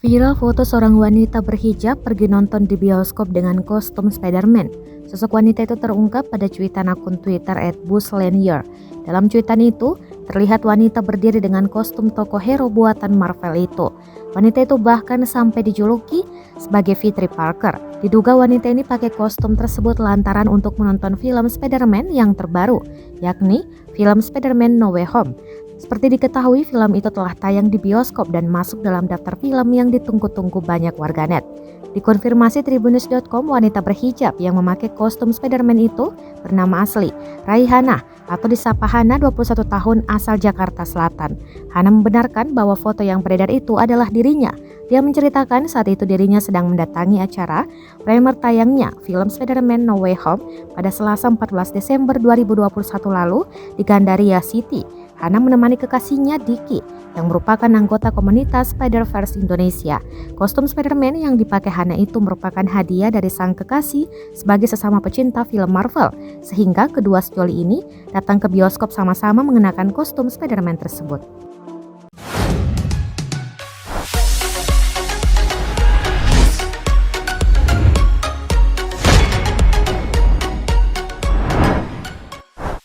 Viral foto seorang wanita berhijab pergi nonton di bioskop dengan kostum Spider-Man. Sosok wanita itu terungkap pada cuitan akun Twitter @BuzzLanier. Dalam cuitan itu, terlihat wanita berdiri dengan kostum tokoh hero buatan Marvel itu. Wanita itu bahkan sampai dijuluki sebagai Fitri Parker. Diduga wanita ini pakai kostum tersebut lantaran untuk menonton film Spider-Man yang terbaru, yakni film Spider-Man No Way Home. Seperti diketahui, film itu telah tayang di bioskop dan masuk dalam daftar film yang ditunggu-tunggu banyak warganet. Dikonfirmasi Tribunnews.com, wanita berhijab yang memakai kostum Spider-Man itu bernama asli Raihana atau disapa Hana, 21 tahun, asal Jakarta Selatan. Hana membenarkan bahwa foto yang beredar itu adalah dirinya. Dia menceritakan saat itu dirinya sedang mendatangi acara premier tayangnya film Spider-Man No Way Home pada Selasa 14 Desember 2021 lalu di Gandaria City. Hana menemani kekasihnya Diki yang merupakan anggota komunitas Spider-Verse Indonesia. Kostum Spider-Man yang dipakai Hana itu merupakan hadiah dari sang kekasih sebagai sesama pecinta film Marvel, sehingga kedua sejoli ini datang ke bioskop sama-sama mengenakan kostum Spider-Man tersebut.